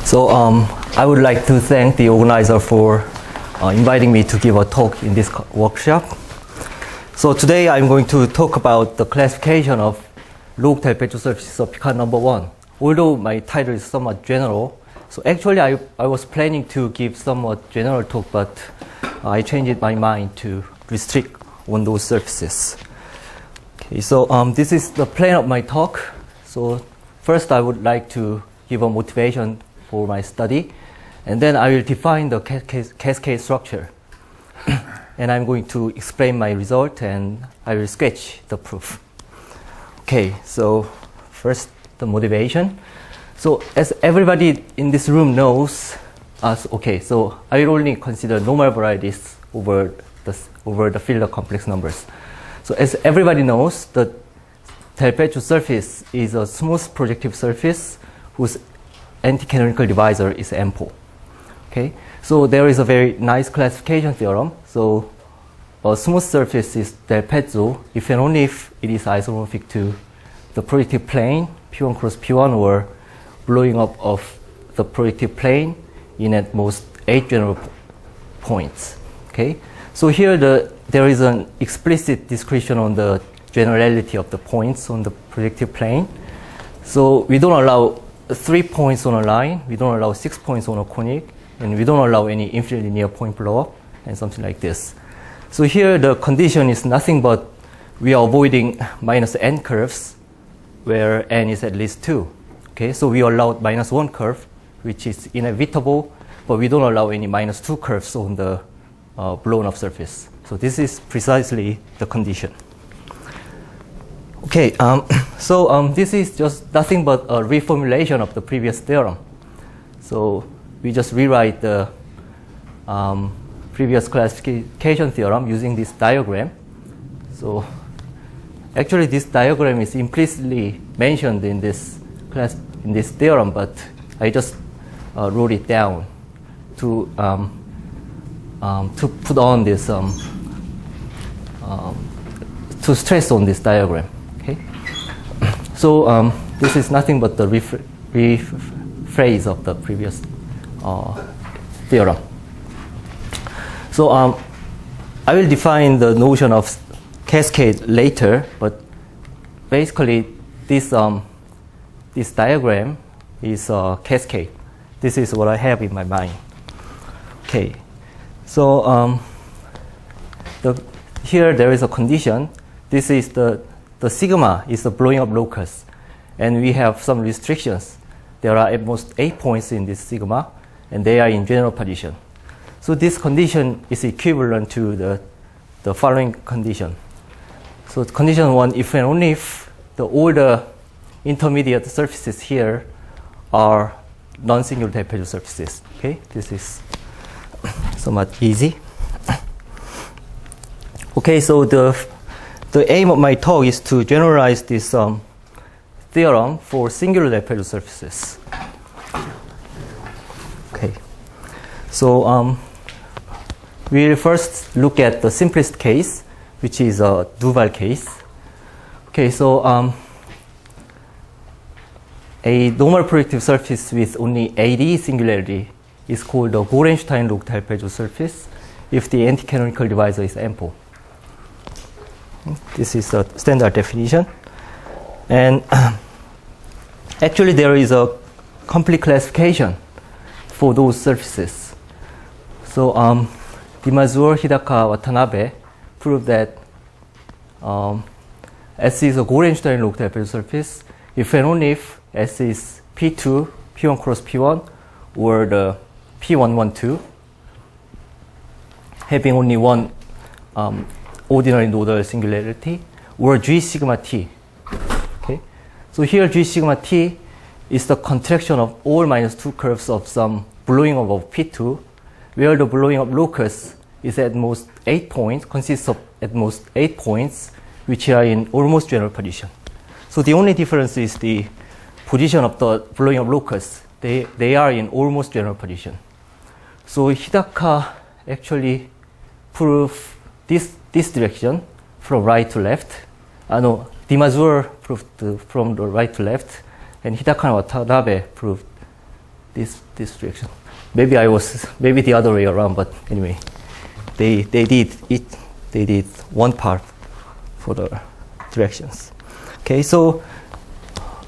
So I would like to thank the organizer for inviting me to give a talk in this workshop. So today I'm going to talk about the classification of log del Pezzo surfaces of Picard number 1. Although my title is somewhat general, so actually I was planning to give somewhat general talk, but I changed my mind to restrict on those surfaces. Okay, so this is the plan of my talk. So first I would like to give a motivation for my study, and then I will define the cascade structure. And I'm going to explain my result, and I will sketch the proof. Okay, so first the motivation. So as everybody in this room knows, so I will only consider normal varieties over the field of complex numbers. So as everybody knows, the del Pezzo surface is a smooth projective surface whose anti-canonical divisor is ample. Okay, so there is a very nice classification theorem. So a smooth surface is del Pezzo if and only if it is isomorphic to the projective plane P1 cross P1, or blowing up of the projective plane in at most 8 general points. Okay, so here there is an explicit description on the generality of the points on the projective plane. So we don't allow 3 points on a line, we don't allow 6 points on a conic, and we don't allow any infinite linear point blow-up, and something like this. So here the condition is nothing but we are avoiding minus n curves where n is at least 2. Okay, so we allow minus 1 curve, which is inevitable, but we don't allow any minus 2 curves on the blown up surface. So this is precisely the condition. Okay, this is just nothing but a reformulation of the previous theorem. So we just rewrite the previous classification theorem using this diagram. So actually this diagram is implicitly mentioned in this theorem, but I just wrote it down to put on this to stress on this diagram. Okay, so this is nothing but the rephrase of the previous theorem. So I will define the notion of cascade later, but basically this diagram is a cascade. This is what I have in my mind. Okay, so here there is a condition. This is the sigma is the blowing up locus, and we have some restrictions. There are at most 8 points in this sigma, and they are in general partition. So this condition is equivalent to the following condition. So condition 1, if and only if all the intermediate surfaces here are non-singular del Pezzo surfaces. Okay, this is somewhat easy. Okay, so the aim of my talk is to generalize this theorem for singular del Pezzo surfaces. Okay, so we'll first look at the simplest case, which is a Duval case. Okay, so a normal projective surface with only AD singularity is called the Gorenstein log del Pezzo surface if the anti-canonical divisor is ample. This is a standard definition. And actually there is a complete classification for those surfaces. So Dimazur, Hidaka, Watanabe proved that S is a Gorenstein log del Pezzo surface if and only if S is P2, P1 cross P1, or the P112, having only one ordinary nodal singularity, or G sigma T. Okay, so here G sigma T is the contraction of all minus 2 curves of some blowing up of P2, where the blowing up locus is at most 8 points, consists of at most 8 points, which are in almost general partition. So the only difference is the position of the blowing up locus. They are in almost general partition. So Hidaka actually proved this direction from right to left. Dimazur proved from the right to left, and Hidaka and Watanabe proved this direction. Maybe the other way around, but anyway, they did one part for the directions. Okay, so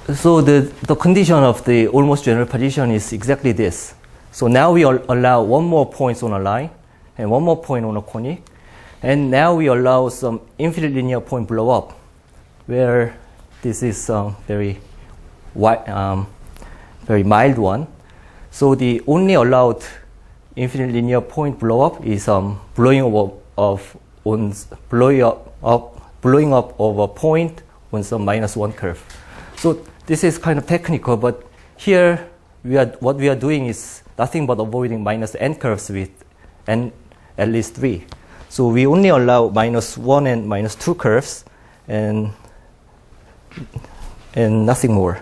the condition of the almost general position is exactly this. So now we allow one more point on a line and one more point on a conic, and now we allow some infinite linear point blow up, where this is very mild one. So the only allowed infinite linear point blow up is blowing up of a point on some -1 curve. So this is kind of technical, but here what we are doing is nothing but avoiding -n curves with n at least 3. So we only allow -1 and -2 curves and nothing more.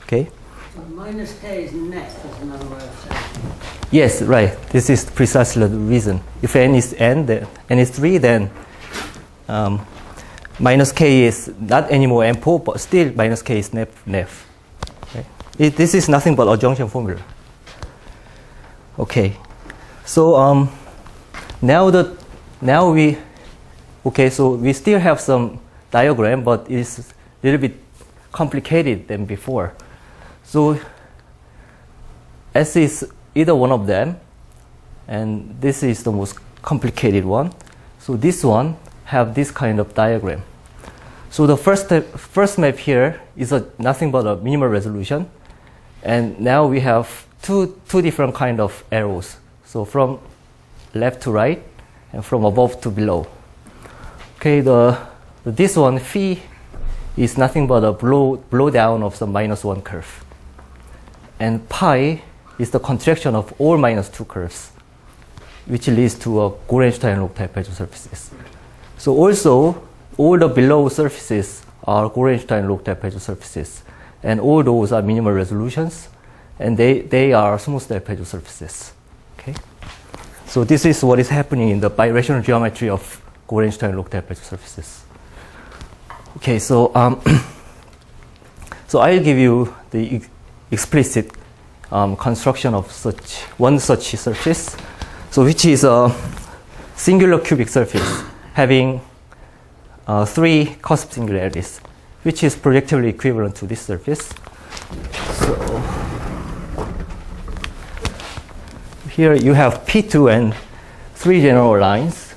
Okay. So -k is net, is another way of saying it. Yes, right. This is precisely the reason. If n is n, then n is 3, then -k is not anymore n4, but still -k is nef. Okay. This is nothing but a junction formula. Okay. So so we still have some diagram, but it's a little bit complicated than before. So S is either one of them, and this is the most complicated one. So this one have this kind of diagram. So the first map here is nothing but a minimal resolution, and now we have two different kind of arrows. So from left to right and from above to below. Okay, this one phi is nothing but a blow down of some -1 curve, and pi is the contraction of all -2 curves, which leads to a Gorenstein-Log-type Pezzo surfaces. So also all the below surfaces are Gorenstein-Log-type Pezzo surfaces, and all those are minimal resolutions, and they are smooth-type Pezzo surfaces. Okay, so this is what is happening in the birational geometry of Gorenstein-Log-type Pezzo surfaces. Okay, so so I'll give you the explicit construction of such surface, so which is a singular cubic surface having 3 cusp singularities, which is projectively equivalent to this surface. So here you have P2 and 3 general lines.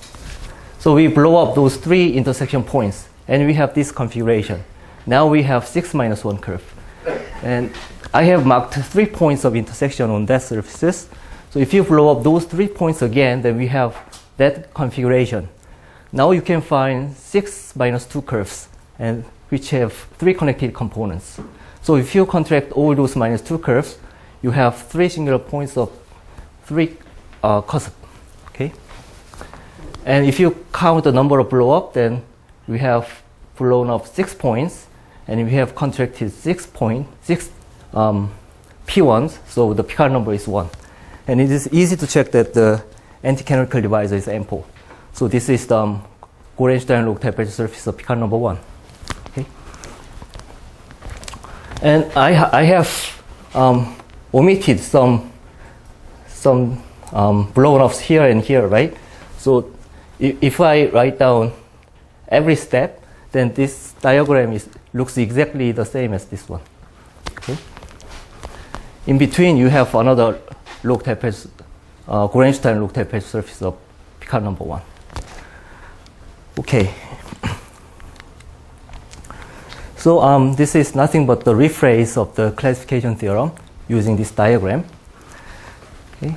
So we blow up those 3 intersection points, and we have this configuration. Now we have 6-1 curve. And I have marked 3 points of intersection on that surfaces. So if you blow up those 3 points again, then we have that configuration. Now you can find 6-2 curves, and which have 3 connected components. So if you contract all those -2 curves, you have 3 singular points of 3 cusp. Okay? And if you count the number of blow up, then we have blown up 6 points, and we have contracted 6 P1s, so the Picard number is 1. And it is easy to check that the anti-canonical divisor is ample. So this is the Gorenstein-Log-type Pezzo surface of Picard number 1. Okay? And I have omitted some blown ups here and here, right? So if I write down every step, then this diagram looks exactly the same as this one. Okay? In between, you have another log-type Gorenstein-Log-type Pezzo surface of Picard number 1. Okay. So this is nothing but the rephrase of the classification theorem using this diagram. Okay.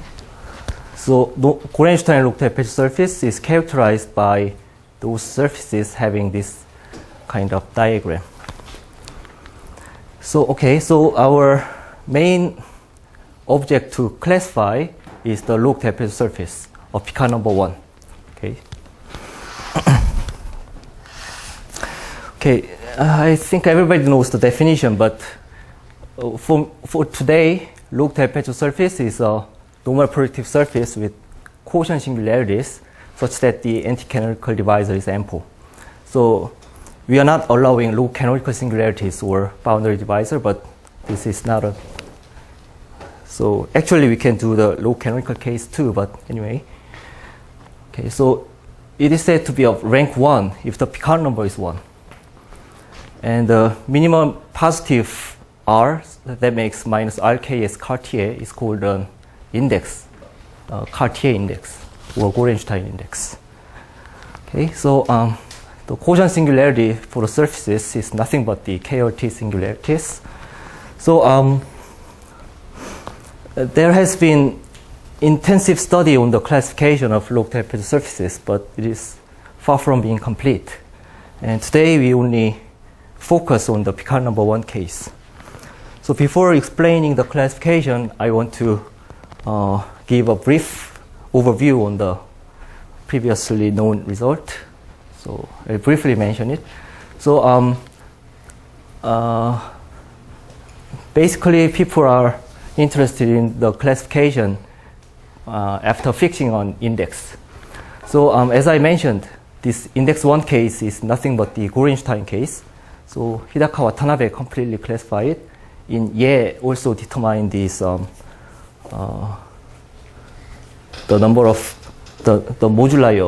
So Gorenstein-Log-type Pezzo surface is characterized by those surfaces having this kind of diagram. So our main object to classify is the log-type Pezzo surface of Picard number 1. Okay. Okay, I think everybody knows the definition, but for today, log-type Pezzo surface is a normal projective surface with quotient singularities such that the anti-canonical divisor is ample. So we are not allowing log canonical singularities or boundary divisor, but this is not So actually we can do the log canonical case too, but anyway. Okay, so it is said to be of rank 1 if the Picard number is 1. And the minimum positive R that makes minus RKS Cartier is called an index, Cartier index or Gorenstein index. Okay, so the quotient singularity for the surfaces is nothing but the KLT singularities. So there has been intensive study on the classification of log-Pezzo surfaces, but it is far from being complete. And today we only focus on the Picard number 1 case. So before explaining the classification, I want to give a brief overview on the previously known result. So I'll briefly mention it. So basically people are interested in the classification after fixing on index. So as I mentioned, this index 1 case is nothing but the Gorenstein case. So Hidaka Watanabe completely classified it. In Ye also determined this the number of the moduli.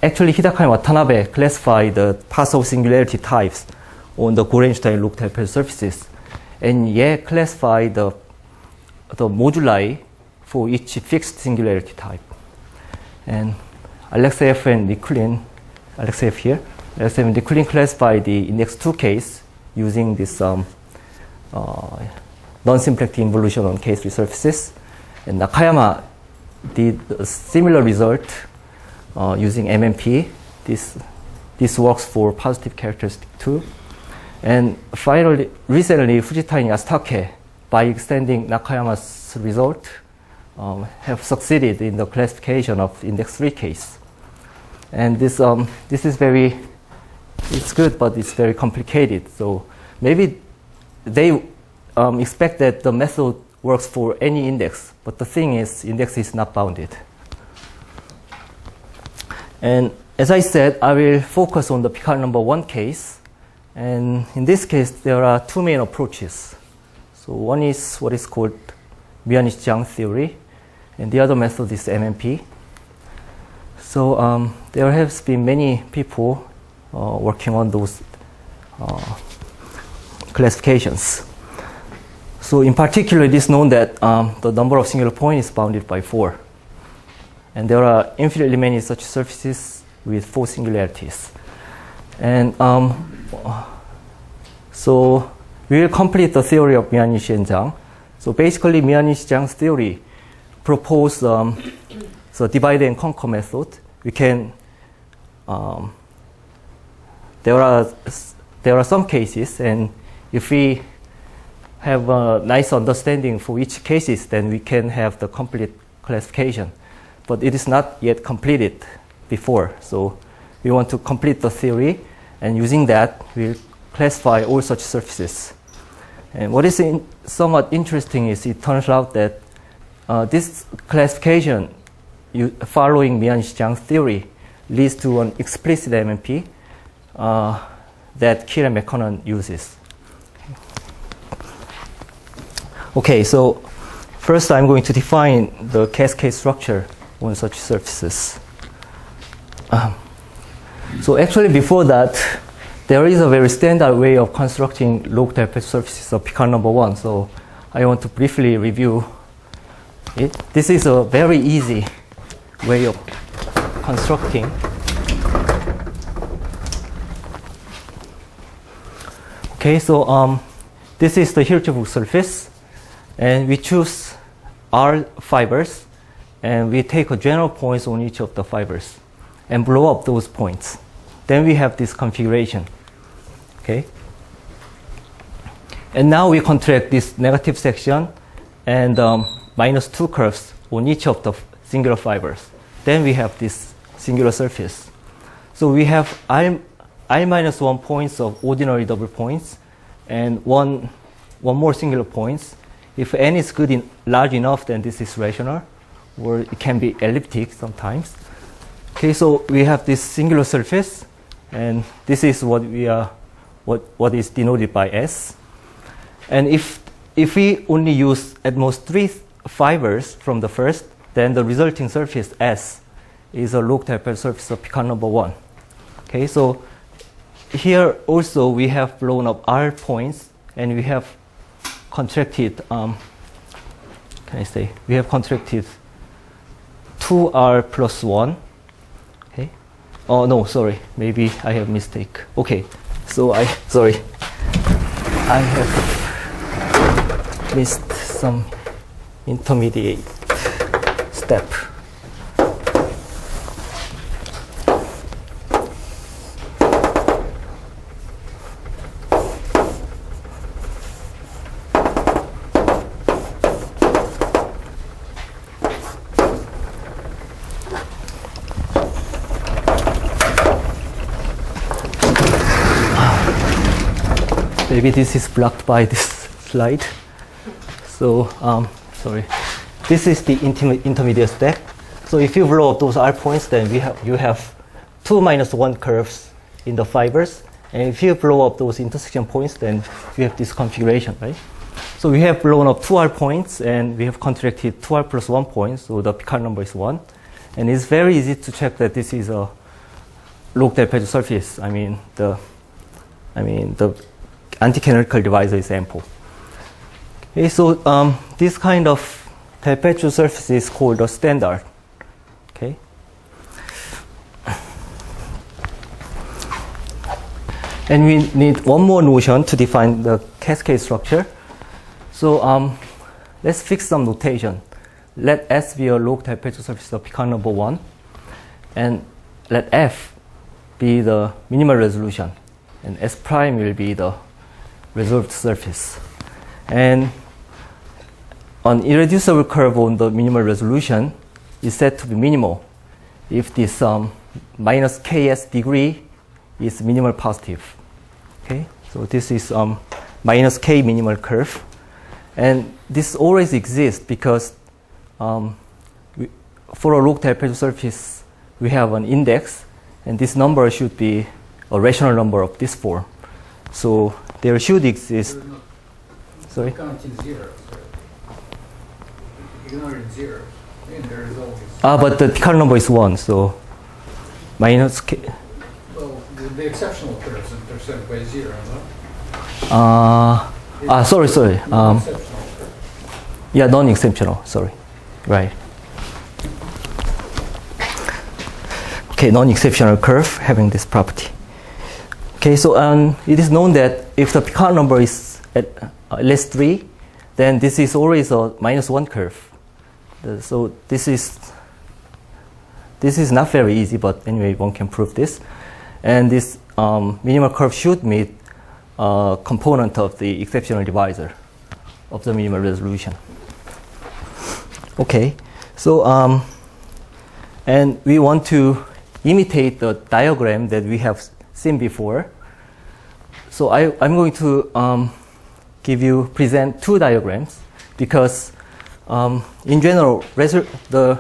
Actually, Hidaka and Watanabe classified the partial singularity types on the Gorenstein log-Pezzo surfaces, and Ye classified the moduli for each fixed singularity type. And Alexeyev and Nikulin, Alexeyev here, Alexeyev and Nikulin classified the index 2 case using this non-symplectic involution on case resurfaces. And Nakayama did a similar result using MMP. This works for positive characteristic too. And finally, recently, Fujita and Yasutake, by extending Nakayama's result, have succeeded in the classification of index 3 case. And this is very, it's good, but it's very complicated. So maybe they expect that the method works for any index, but the thing is, index is not bounded. And as I said, I will focus on the Picard number 1 case. And in this case, there are 2 main approaches. So one is what is called Mianish-Zhang theory, and the other method is MMP. So there has been many people working on those classifications. So in particular, it is known that the number of singular points is bounded by 4. And there are infinitely many such surfaces with 4 singularities. And so we will complete the theory of Mianish and Zhang. So basically, Mianish-Zhang's theory proposed the divide and conquer method. We can there are some cases, and if we have a nice understanding for each cases, then we can have the complete classification. But it is not yet completed before, so we want to complete the theory, and using that, we'll classify all such surfaces. And what is somewhat interesting is it turns out that this classification following Mianish-Zhang's theory leads to an explicit MMP that Kiel and McConnell uses. Okay, so first I'm going to define the cascade structure on such surfaces. So actually before that, there is a very standard way of constructing log-Pezzo surfaces of Picard number 1. So I want to briefly review it. This is a very easy way of constructing. Okay, so this is the Hirzebruch surface, and we choose R fibers, and we take a general points on each of the fibers and blow up those points. Then we have this configuration. Okay. And now we contract this negative section and -2 curves on each of the singular fibers. Then we have this singular surface. So we have I-1 points of ordinary double points and one more singular points. If n is large enough, then this is rational, or it can be elliptic sometimes. Okay, so we have this singular surface, and this is what is denoted by S. And if if we only use at most 3 fibers from the first, then the resulting surface S is a log-Delpech surface of Picard number 1. Okay, so here also we have blown up R points, and we have contracted, we have contracted 2R plus 1. Okay. Oh no, sorry, maybe I have mistake. Okay, so I have missed some intermediate step. Maybe this is blocked by this slide. So, sorry. This is the intermediate step. So if you blow up those R points, then you have 2 minus 1 curves in the fibers. And if you blow up those intersection points, then you have this configuration, right? So we have blown up 2 R points, and we have contracted 2R plus 1 points, so the Picard number is 1. And it's very easy to check that this is a log-Delpech surface. I mean, the anti-canonical divisor is ample. Okay, so this kind of Delpech surface is called a standard. Okay. And we need one more notion to define the cascade structure. So let's fix some notation. Let S be a log-Delpech surface of Picard number 1, and let F be the minimal resolution, and S prime will be the resolved surface. And an irreducible curve on the minimal resolution is said to be minimal if this minus ks degree is minimal positive. Okay, so this is minus k minimal curve, and this always exists because for a log-Delpech surface we have an index, and this number should be a rational number of this form. So there should exist. Sorry? Counting zeros. Ignoring zeros. And there is always. But the Picard number is 1, so minus k. Well, the exceptional curves intercept by 0, no? Sorry. Exceptional curve. Yeah, non-exceptional. Sorry. Right. Okay, non-exceptional curve having this property. Okay, so it is known that if the Picard number is at least 3, then this is always a minus 1 curve. So this is not very easy, but anyway, one can prove this. And this minimal curve should meet a component of the exceptional divisor of the minimal resolution. Okay, so and we want to imitate the diagram that we have seen before. So I'm going to present 2 diagrams, because in general the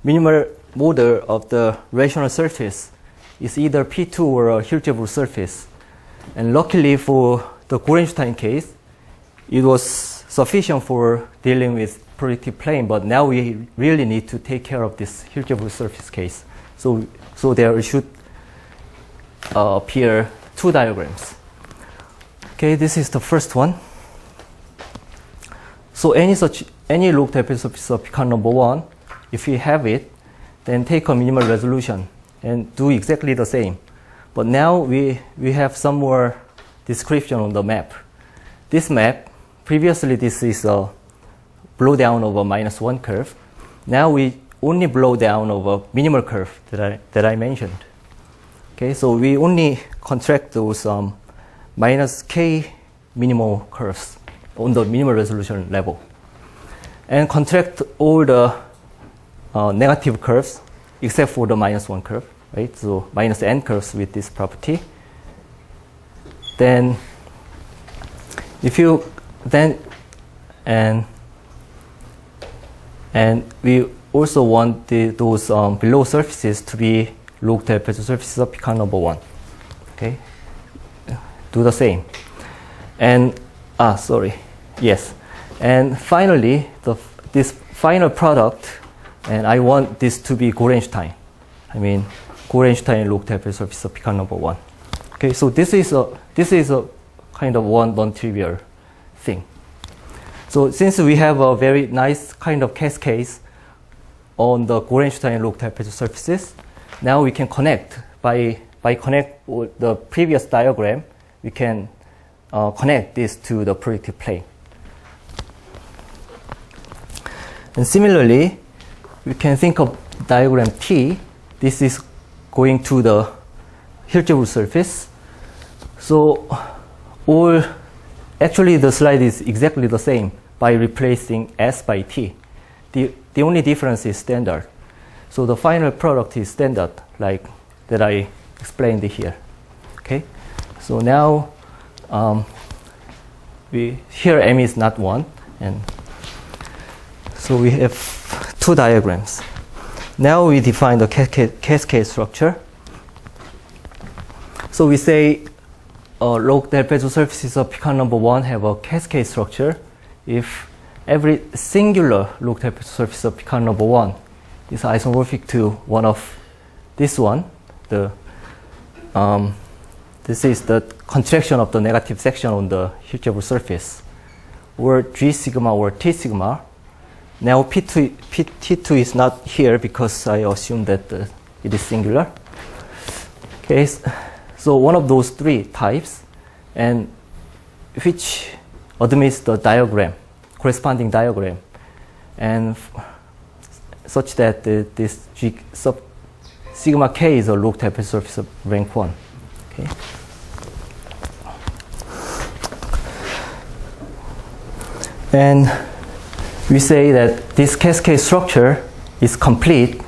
minimal model of the rational surface is either P2 or a Hilbert surface. And luckily for the Gorenstein case, it was sufficient for dealing with projective plane, but now we really need to take care of this Hilbert surface case. So there should appear 2 diagrams. Okay, this is the first one. So any log-Delpech surface of Picard number 1, if we have it, then take a minimal resolution and do exactly the same. But now we have some more description on the map. This map, previously this is a blow down of a minus 1 curve. Now we only blow down of a minimal curve that I mentioned. Okay, so we only contract those minus k minimal curves on the minimal resolution level, and contract all the negative curves except for the minus 1 curve, right? So minus n curves with this property. Then if you and we also want those below surfaces to be log-Delpech surfaces of Picard number 1. Okay, do the same. And Sorry. Yes. And finally, this final product, and I want this to be Gorenstein. I mean, Gorenstein Log-Delta surface of Picard number 1. Okay, so this is a kind of one non-trivial thing. So since we have a very nice kind of cascades on the Gorenstein Log-Delta surfaces, now we can connect by connect with the previous diagram. We can connect this to the projective plane. And similarly, we can think of diagram T. This is going to the Hilbert surface. So actually the slide is exactly the same by replacing S by T. The only difference is standard. So the final product is standard, like that I explained here. Okay. So now here M is not 1, and so we have two diagrams. Now we define the cascade structure. So we say log-Delta surfaces of Picard number 1 have a cascade structure if every singular log-Delta surface of Picard number 1 is isomorphic to one of this one. This is the contraction of the negative section on the Hilbert surface, or G sigma or T sigma. Now T2 is not here because I assume that it is singular. Okay, so one of those three types, and which admits the diagram, corresponding diagram, and such that this G sub sigma K is a log-Delta surface of rank 1. Okay. And we say that this cascade structure is complete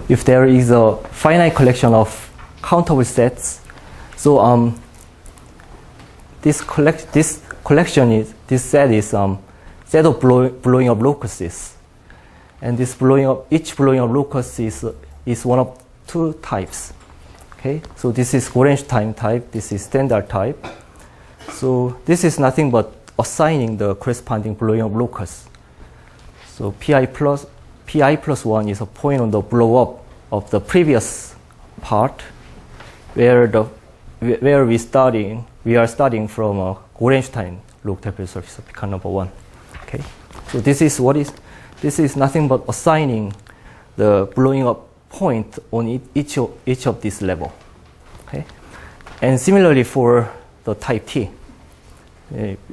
if there is a finite collection of countable sets. So this set is set of blowing up locuses, and this each blowing up locus is one of two types. Okay, so this is Gorenstein type, this is standard type. So this is nothing but assigning the corresponding blowing up locus. So pi plus 1 is a point on the blow up of the previous part, where we are starting from a Gorenstein log-Delta surface of Picard number 1. Okay, so this is nothing but assigning the blowing up point on each of this level. Okay, and similarly for the type T.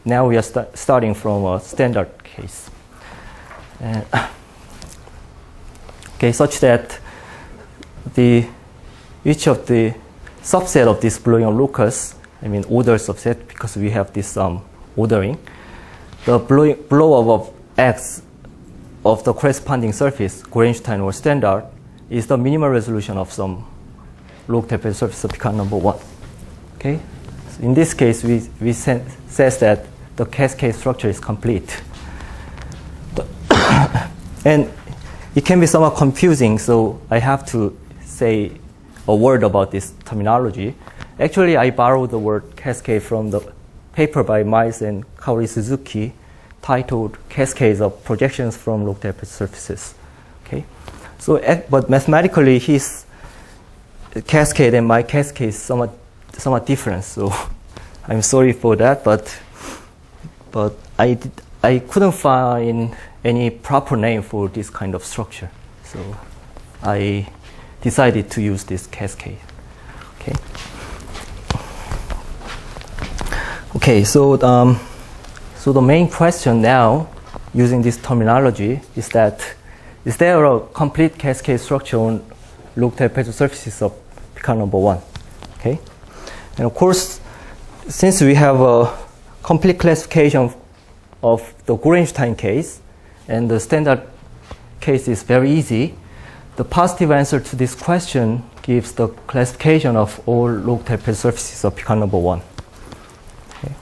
Now we are starting from a standard case. Okay, such that each of the subset of this blowing up locus, I mean order subset, because we have this ordering, the blow up of X of the corresponding surface, Gorenstein or standard, is the minimal resolution of some log-Delta surface of Picard number 1. Okay, so in this case, we says that the cascade structure is complete. And it can be somewhat confusing, so I have to say a word about this terminology. Actually, I borrowed the word cascade from the paper by Miles and Kaori Suzuki titled Cascades of Projections from Log-Delta Surfaces. Okay, so but mathematically his cascade and my cascade is somewhat different. So I'm sorry for that, but I couldn't find any proper name for this kind of structure, so I decided to use this cascade. Okay, so the main question now, using this terminology, is there a complete cascade structure on log-Delta surfaces of Picard number 1? Okay, and of course, since we have a complete classification of the Gorenstein case, and the standard case is very easy, the positive answer to this question gives the classification of all log-Delta surfaces of Picard number 1. Okay.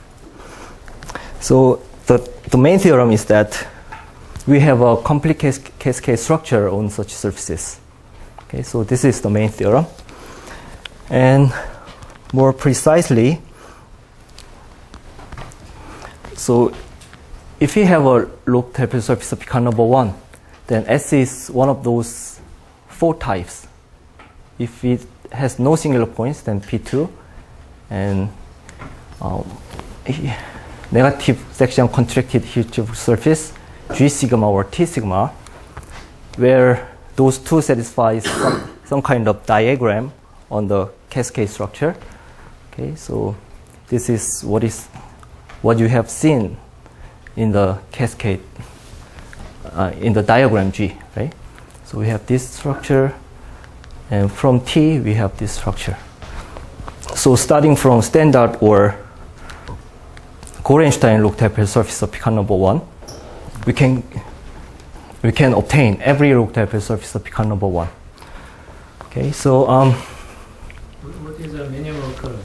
So the main theorem is that we have a complete cascade structure on such surfaces. Okay, so this is the main theorem. And more precisely, So if we have a log-Taipei surface of Picard number 1, then S is one of those 4 types. If it has no singular points, then P2, and negative section contracted Hirschhoffer surface, G sigma or T sigma, where those two satisfy some kind of diagram on the cascade structure. Okay, so this is what you have seen in the cascade, in the diagram G, right? So we have this structure, and from T we have this structure. So starting from standard or Gorenstein log-Taipei surface of Picard number 1, we can obtain every log-Taipei surface of Picard number 1. Okay, so what is a minimal curve?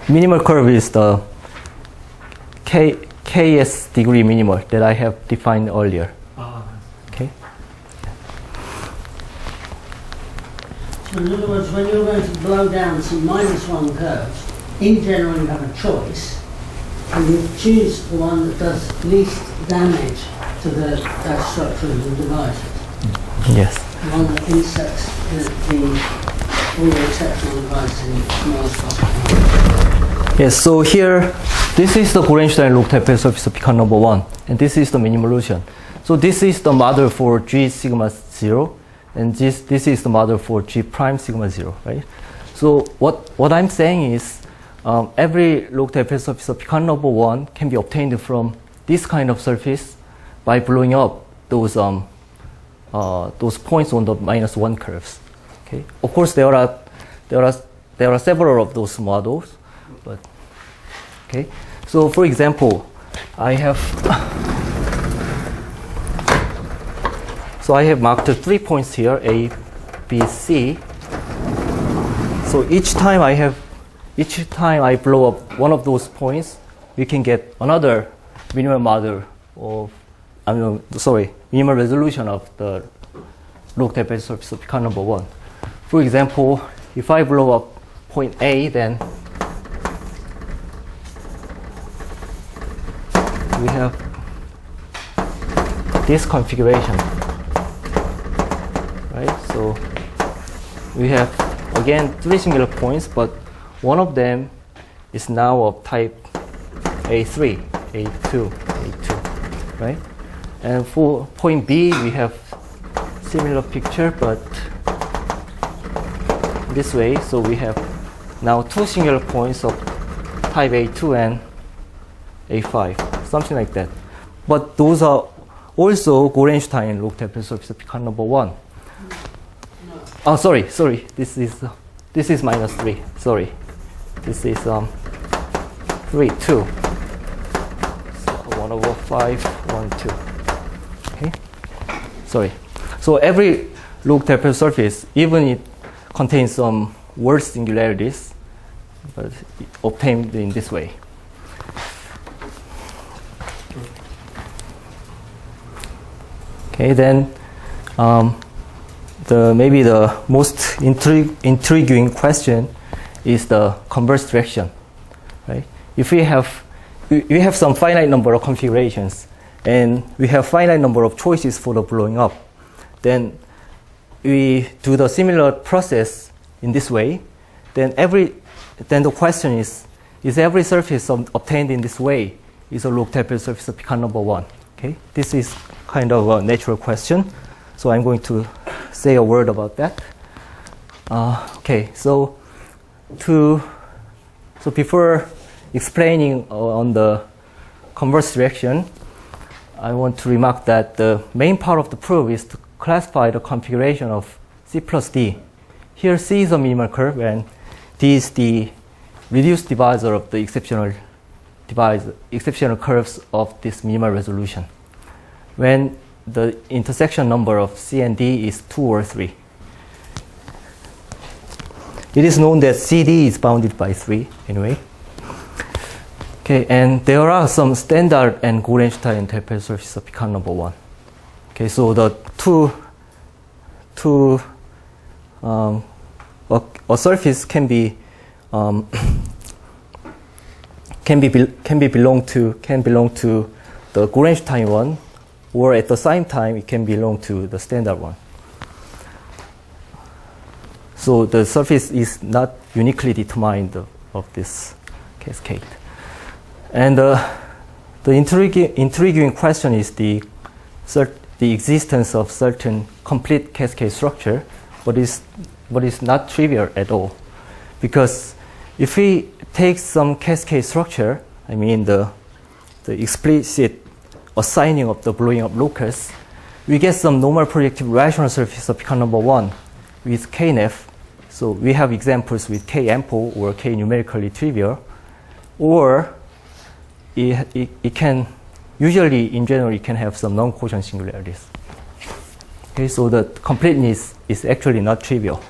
Minimal curve is the Ks degree minimal that I have defined earlier. Okay. So in other words, when you're going to blow down some -1 curves, in general you have a choice, and you choose the one that does least damage to the structure of the device. Yes. The one that insects all the exceptional devices in the smallest possible time. Yes, so here, this is the Gorenstein log-Taipei surface of Picard number 1, and this is the minimolution. So this is the model for G sigma 0, and this is the model for G prime sigma 0, right? So what I'm saying is, every log-Taipei surface of Picard number 1 can be obtained from this kind of surface by blowing up those points on the -1 curves. Okay. Of course, there are several of those models, but okay. So, for example, I have marked 3 points here, A, B, C. So each time I blow up one of those points, we can get another minimal model of, minimal resolution of the log-Taipei surface of Picard number 1. For example, if I blow up point A, then we have this configuration, right? So we have again 3 singular points, but one of them is now of type A3, A2, A2, right? And for point B, we have similar picture, but this way. So we have now 2 singular points of type A2 and A5, something like that. But those are also Gorenstein log-Taipei surface of Picard number 1. Oh, sorry. This is -3. Sorry, this is 3, 2. So 1/5, 1, 2. Okay. Sorry. So every log-Taipei surface, even it contains some worse singularities, but obtained in this way. Okay, then maybe the most intriguing question is the converse direction, right? If we have some finite number of configurations, and we have finite number of choices for the blowing up, then we do the similar process in this way. Then the question is every surface obtained in this way is a log-Taipei surface of Picard number 1? Okay, this is kind of a natural question, so I'm going to say a word about that. Okay, so before explaining on the converse direction, I want to remark that the main part of the proof is to classify the configuration of C plus D. Here C is a minimal curve, and D is the reduced divisor of the exceptional curves of this minimal resolution, when the intersection number of C and D is 2 or 3. It is known that CD is bounded by 3 anyway. Okay, and there are some standard and Gorenstein Taipei surfaces of Picard number 1. Okay, so the a surface can can belong to the Gorenstein one, or at the same time it can belong to the standard one. So the surface is not uniquely determined of this cascade. And the intriguing question is the existence of certain complete cascade structure, but is not trivial at all. Because if we take some cascade structure, I mean the explicit assigning of the blowing up locus, we get some normal projective rational surface of Picard number 1 with KNF. So we have examples with K ample or K numerically trivial, or it can, usually in general, it can have some non-quotient singularities. Okay, so the completeness is actually not trivial.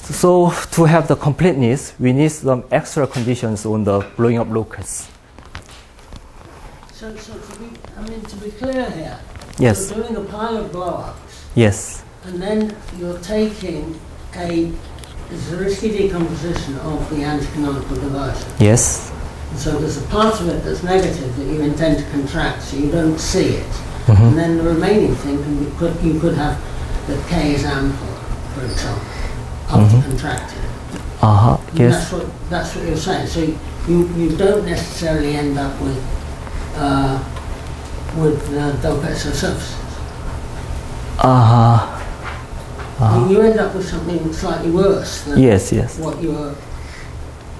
So to have the completeness, we need some extra conditions on the blowing up locus. So to be clear here, Yes. you're doing a pile of blow-ups, Yes. and then you're taking a Zariski decomposition of the anti-canonical diversion. Yes. So there's a part of it that's negative that you intend to contract, so you don't see it. Mhm. And then the remaining thing, you could have that K is ample, for example, up to contracted. Uh-huh. And Yes. that's what you're saying. So you don't necessarily end up with del Pezzo surfaces. Uh-huh. You end up with something slightly worse than Yes, yes. what you were.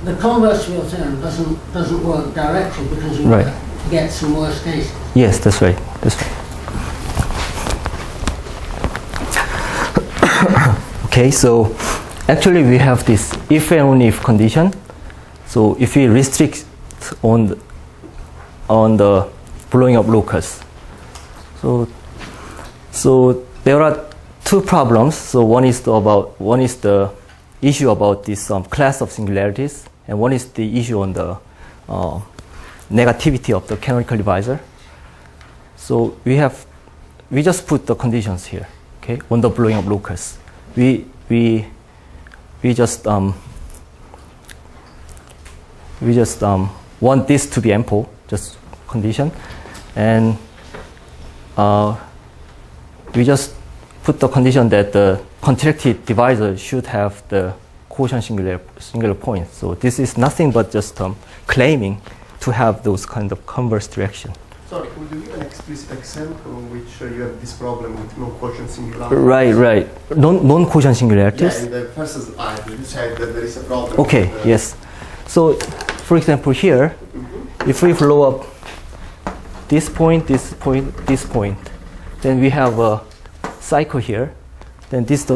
The converse of your theorem doesn't work directly because you Right. get some worse cases. Yes, that's right. That's right. Okay, so actually we have this if and only if condition. So if we restrict on the blowing up locus, so there are two problems. So one is the issue about this class of singularities, and one is the issue on the negativity of the canonical divisor. So we just put the conditions here, okay, on the blowing up locus. We just want this to be ample, just condition, and we just put the condition that the contracted divisor should have the quotient singular points. So this is nothing but just claiming to have those kind of converse direction. Sorry, would you give an explicit example in which you have this problem with non-quotient singularities? Right. Non-quotient singularities. Yeah, in the first slide, you said that there is a problem. Okay, yes. So, for example, here, if we blow up this point, then we have a cycle here. Then this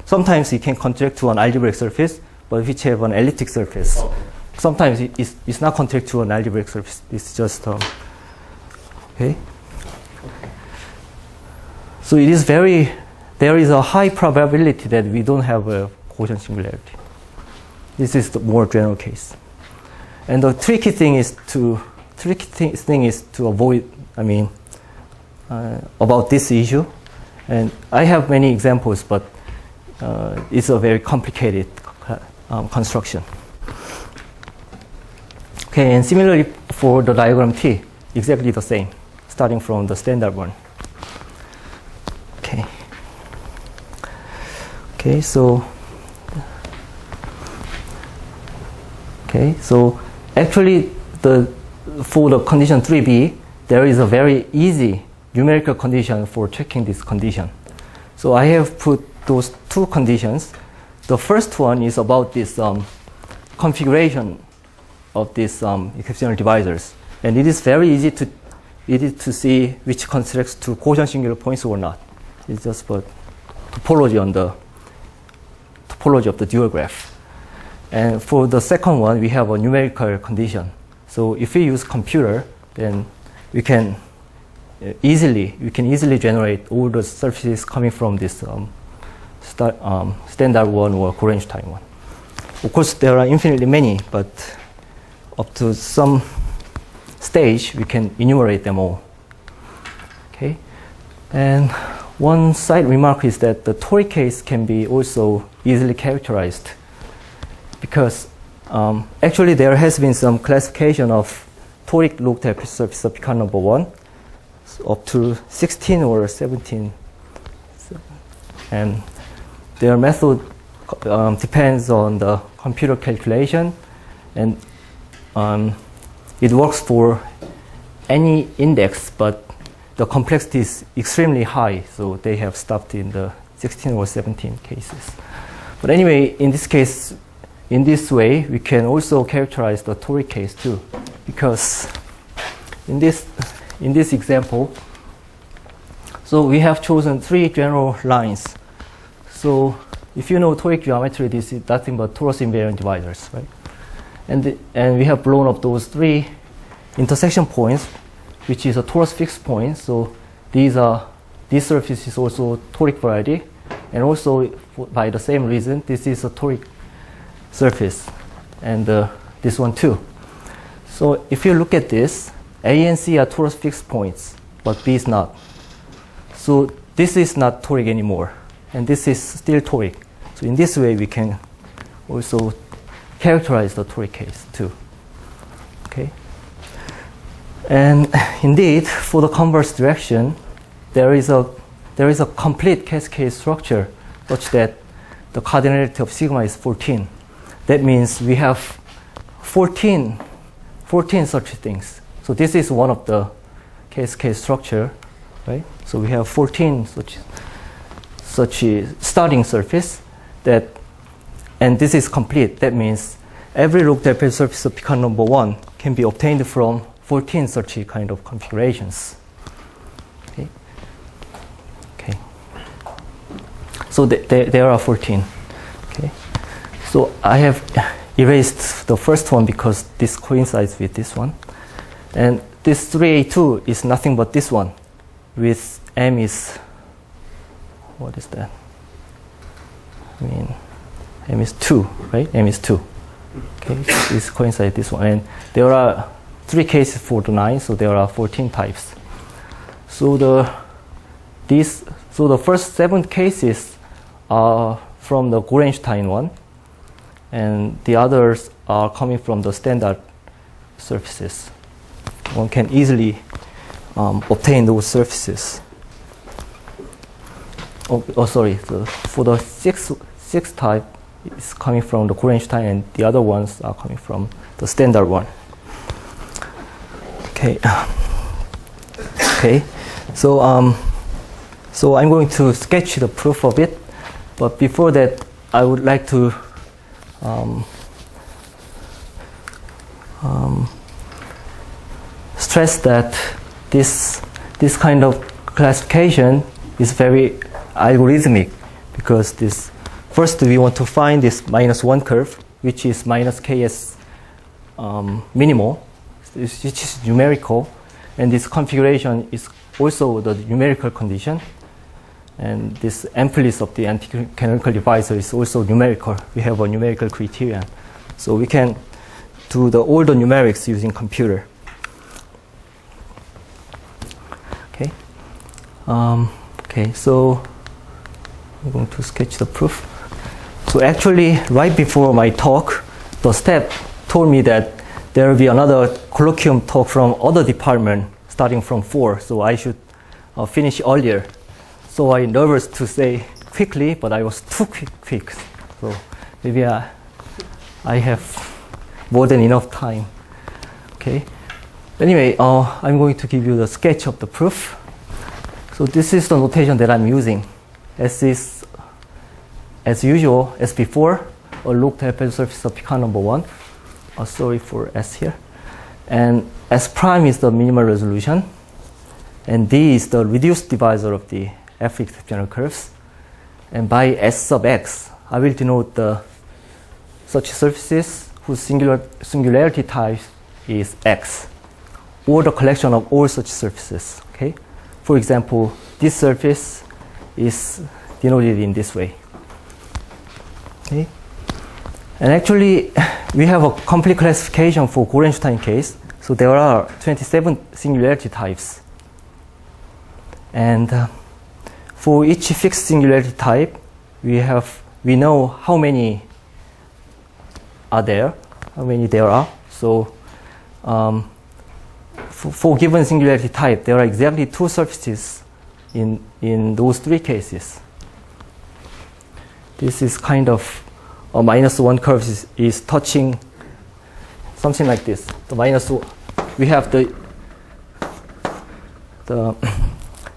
sometimes it can contract to an algebraic surface, but which have an elliptic surface. Okay. Sometimes it's not contract to an algebraic surface. It's just okay. So there is a high probability that we don't have a quotient singularity. This is the more general case. And the tricky thing is to avoid, about this issue. And I have many examples, but it's a very complicated construction. Okay, and similarly for the diagram T, exactly the same, starting from the standard one. So actually for the condition 3b, there is a very easy numerical condition for checking this condition. So I have put those two conditions. The first one is about this configuration of these exceptional divisors, and it is very easy to see which contracts to quotient singular points or not. It's just a topology of the dual graph. And for the second one, we have a numerical condition. So if we use computer, then we can easily generate all the surfaces coming from this standard one or Gorenstein one. Of course, there are infinitely many, but up to some stage, we can enumerate them all. Okay, and one side remark is that the toric case can be also easily characterized, because Actually, there has been some classification of toric log-type surface of Picard number 1 up to 16 or 17. And their method depends on the computer calculation, and it works for any index, but the complexity is extremely high, so they have stopped in the 16 or 17 cases. But anyway, in this case, in this way, we can also characterize the toric case too, because in this example, so we have chosen 3 general lines. So if you know toric geometry, this is nothing but torus invariant divisors, right? And we have blown up those 3 intersection points, which is a torus fixed point. So this surface is also toric variety, and also by the same reason, this is a toric surface, and this one too. So if you look at this, A and C are torus fixed points, but B is not. So this is not toric anymore, and this is still toric. So in this way, we can also characterize the toric case too. Okay. And indeed, for the converse direction, there is a complete cascade structure such that the cardinality of sigma is 14. That means we have 14 such things. So this is one of the cascade structure, right? So we have 14 such a starting surface that, and this is complete. That means every log-type surface of Picard number 1 can be obtained from 14 such a kind of configurations. Okay. Okay. So there are 14. Okay. So I have erased the first one because this coincides with this one. And this 3A2 is nothing but this one with M is, what is that? I mean, M is 2, right? M is 2. Okay, this coincides this one. And there are 3 cases for the 9, so there are 14 types. So the first 7 cases are from the Gorenstein one, and the others are coming from the standard surfaces. One can easily obtain those surfaces. Sorry. For the sixth type, it's coming from the Gorenstein, and the other ones are coming from the standard one. Okay. Okay. So I'm going to sketch the proof of it, but before that, I would like to stress that this kind of classification is very algorithmic, because first we want to find this -1 curve, which is minus ks minimal, which is numerical, and this configuration is also the numerical condition, and this amplitude of the anti-canonical divisor is also numerical. We have a numerical criterion, so we can do all the numerics using computer. Okay. Okay. So I'm going to sketch the proof. So actually, right before my talk, the staff told me that there will be another colloquium talk from other department starting from 4, so I should finish earlier. So I'm nervous to say quickly, but I was too quick. So maybe I have more than enough time. Okay. Anyway, I'm going to give you the sketch of the proof. So this is the notation that I'm using. S is, as usual, as before, a log-type surface of Picard number 1. Sorry for S here. And S prime is the minimal resolution. And D is the reduced divisor of the F exceptional curves. And by S sub X, I will denote such surfaces whose singularity type is X, or the collection of all such surfaces. Okay. For example, this surface is denoted in this way. Okay. And actually, we have a complete classification for Gorenstein case. So there are 27 singularity types. And for each fixed singularity type, we know how many are there. how many there are. So for given singularity type, there are exactly two surfaces in those three cases. This is kind of a -1 curve is touching something like this. The we have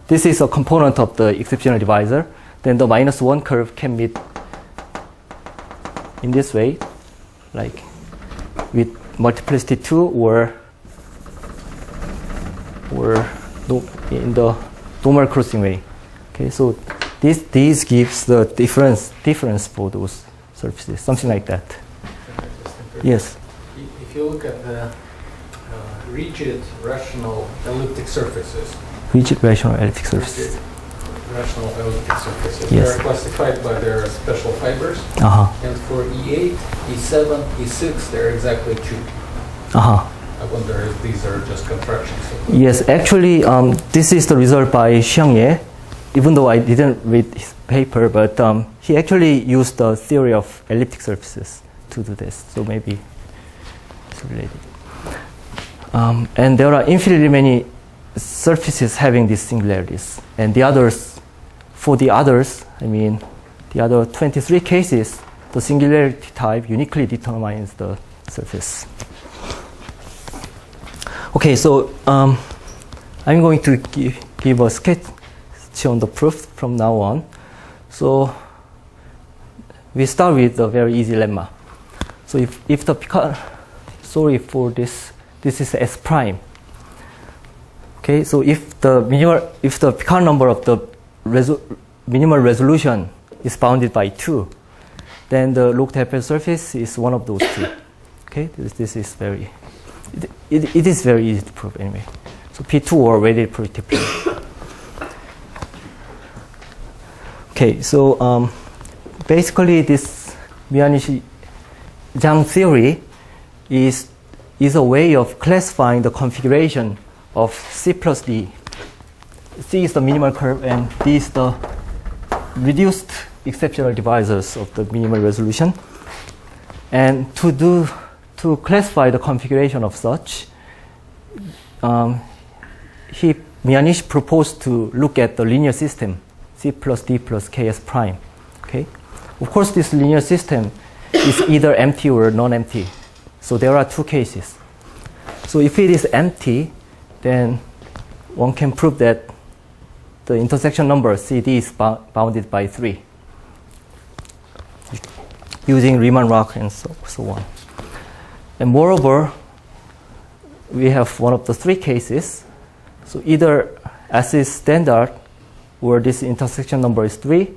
this is a component of the exceptional divisor. Then the -1 curve can meet in this way, like with multiplicity 2 or in the normal crossing way. Okay, so this gives the difference for those surfaces, something like that. Yes. If you look at the rigid rational elliptic surfaces, Rigid rational elliptic surfaces. rational elliptic surfaces, Yes. they're classified by their special fibers. And for E8, E7, E6, they're exactly 2. I wonder if these are just contractions. Yes, actually, this is the result by Xiangye. Even though I didn't read his paper, but he actually used the theory of elliptic surfaces to do this. So maybe it's related. And there are infinitely many surfaces having these singularities. And the others, I mean, the other 23 cases, the singularity type uniquely determines the surface. Okay, so I'm going to give a sketch on the proof from now on. So we start with a very easy lemma. So if the Picard, sorry for this is S prime. Okay, so if the Picard number of the minimal resolution is bounded by 2, then the log-Pezzo surface is one of those two. Okay, this is very, it is very easy to prove anyway. So P2 or weighted predictive. Okay, so basically this Mianishi-Zhang theory is a way of classifying the configuration of C plus D. C is the minimal curve and D is the reduced exceptional divisors of the minimal resolution. And to classify the configuration of such, Mianishi proposed to look at the linear system C plus D plus Ks prime. Okay, of course this linear system is either empty or non-empty. So there are two cases. So if it is empty, then one can prove that the intersection number CD is bounded by 3 using Riemann-Roch and so on. And moreover, we have one of the three cases. So either S is standard where this intersection number is 3,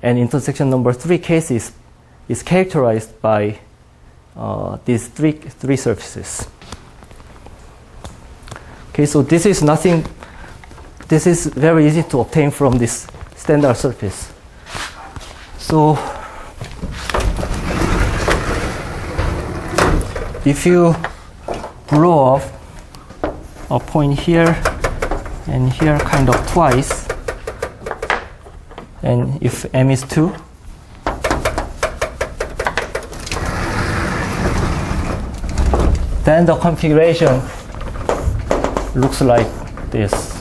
and intersection number 3 case is characterized by these three surfaces. Okay, so this is very easy to obtain from this standard surface. So if you blow off a point here and here kind of twice, and if M is 2, then the configuration looks like this.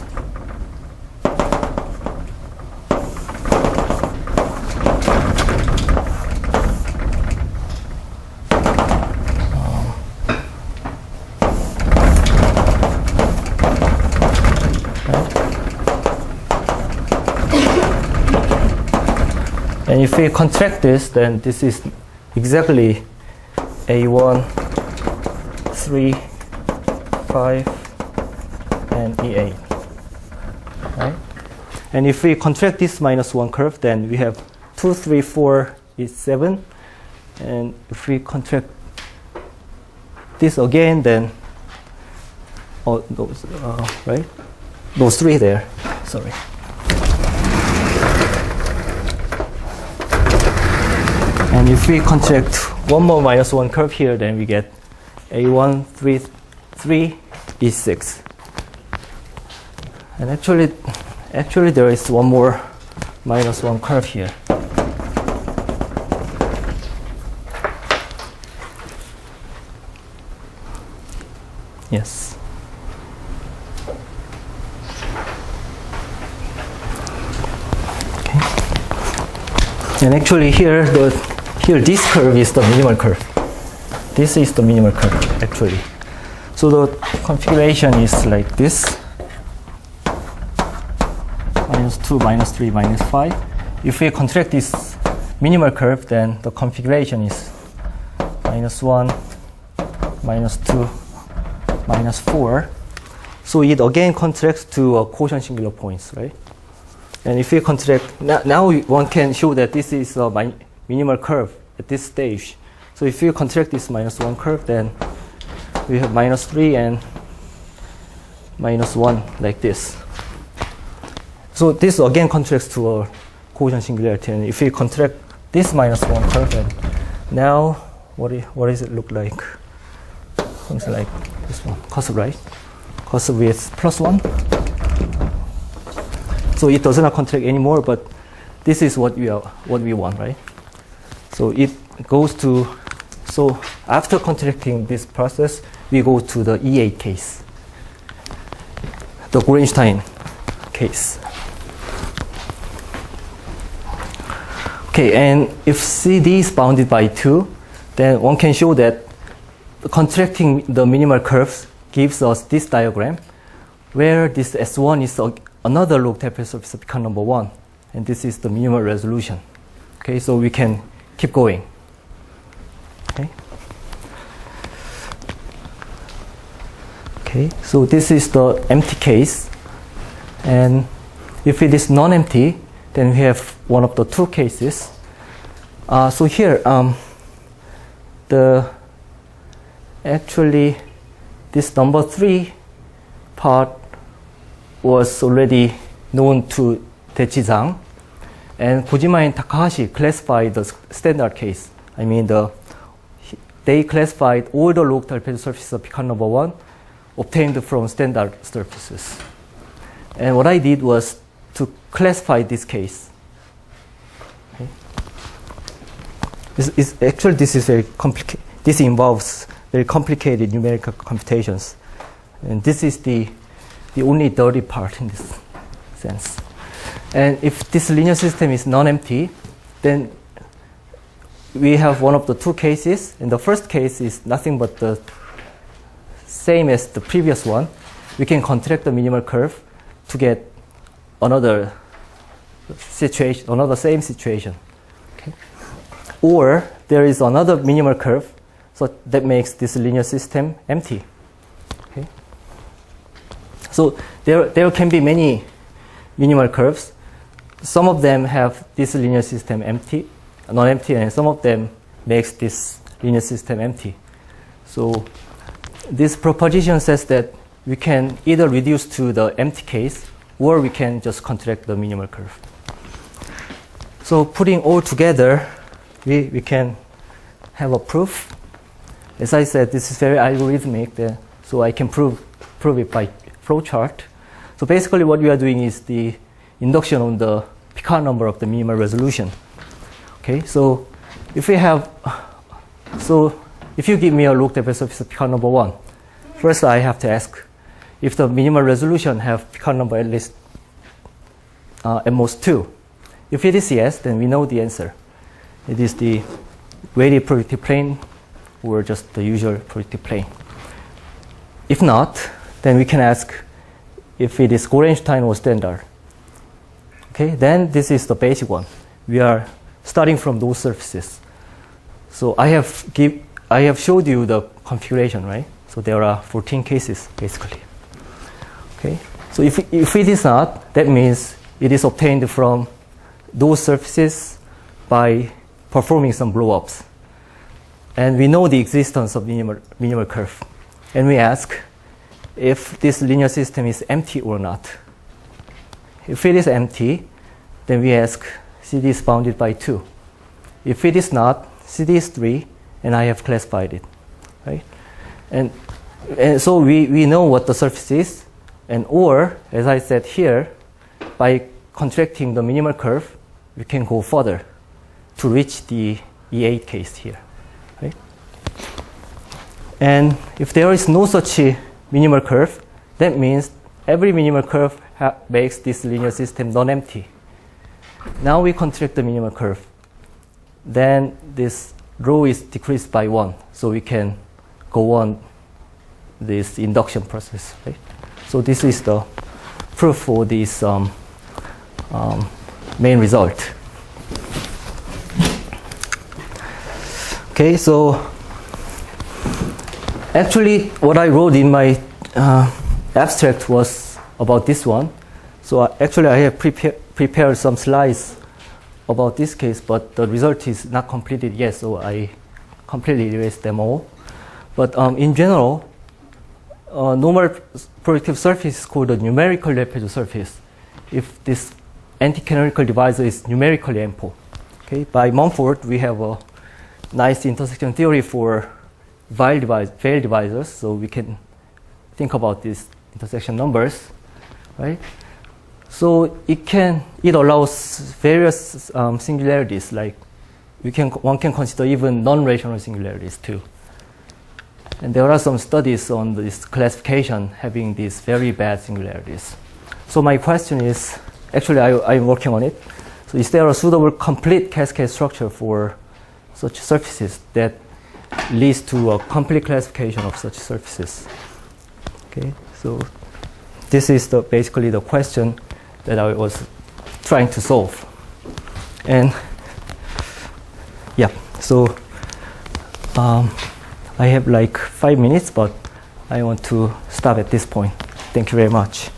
And if we contract this, then this is exactly A1, 3, 5, and E8. Right? And if we contract this -1 curve, then we have 2, 3, 4 is 7. And if we contract this again, then those right? Those 3 there. Sorry. And if we contract one more -1 curve here, then we get A1, 3, 3 is 6. And actually there is one more -1 curve here. Yes. Okay. And actually here this curve is the minimal curve. This is the minimal curve actually. So the configuration is like this. -2, -3, -5. If we contract this minimal curve, then the configuration is -1, -2, -4. So it again contracts to quotient singular points, right? And if we contract, now one can show that this is a minimal curve at this stage. So if you contract this -1 curve, then we have -3 and -1 like this. So this again contracts to a quotient singularity. And if we contract this -1 curve, then now what does it look like? Something like this one, curve, right? Curve with +1. So it does not contract anymore, but this is what we want, right? So it goes to, so after contracting this process, we go to the E8 case, the Gorenstein case. Okay, and if CD is bounded by 2, then one can show that contracting the minimal curves gives us this diagram, where this S1 is another log tapered surface of Picard number 1, and this is the minimal resolution. Okay, so we can keep going. Okay. Okay, so this is the empty case, and if it is non-empty, then we have one of the two cases. So here, actually this number 3 part was already known to Dechizang, and Kojima and Takahashi classified the standard case. I mean, they classified all the log tapered surfaces of Picard number 1 obtained from standard surfaces. And what I did was to classify this case. Okay. This is very complicated. This involves very complicated numerical computations, and this is the only dirty part in this sense. And if this linear system is non-empty, then we have one of the two cases, and the first case is nothing but the same as the previous one. We can contract the minimal curve to get another situation, another same situation. Okay. Or there is another minimal curve, so that makes this linear system empty. Okay. So there can be many minimal curves. Some of them have this linear system empty, non-empty, and some of them makes this linear system empty. So this proposition says that we can either reduce to the empty case, or we can just contract the minimal curve. So putting all together, we can have a proof. As I said, this is very algorithmic, so I can prove it by flowchart. So basically what we are doing is the induction on the Picard number of the minimal resolution. Okay, so if you give me a log tapered surface of Picard number 1, first I have to ask if the minimal resolution have Picard number at least at most 2. If it is yes, then we know the answer. It is the weighted projective plane or just the usual projective plane. If not, then we can ask if it is Gorenstein or standard. Okay, then this is the basic one. We are starting from those surfaces. So I have showed you the configuration, right? So there are 14 cases basically. Okay, so if it is not, that means it is obtained from those surfaces by performing some blow-ups. And we know the existence of minimal curve. And we ask if this linear system is empty or not. If it is empty, then we ask CD is bounded by 2. If it is not, CD is 3, and I have classified it, right? And so we know what the surface is, and or, as I said here, by contracting the minimal curve, we can go further to reach the E8 case here, right? And if there is no such minimal curve, that means every minimal curve makes this linear system non-empty. Now we contract the minimal curve. Then this rho is decreased by 1, so we can go on this induction process. Right? So this is the proof for this main result. Okay, so actually what I wrote in my abstract was about this one. So actually I have prepared some slides about this case, but the result is not completed yet, so I completely erased them all. But in general, normal projective surface is called a numerical Pezzo surface if this anti-canonical divisor is numerically ample. Okay, by Mumford we have a nice intersection theory for veil divisors, so we can think about these intersection numbers, right? So it allows various singularities, like one can consider even non-rational singularities too. And there are some studies on this classification having these very bad singularities. So my question is, actually I'm working on it. So is there a suitable complete cascade structure for such surfaces that leads to a complete classification of such surfaces? Okay, so this is basically the question that I was trying to solve. And yeah, so I have like 5 minutes, but I want to stop at this point. Thank you very much.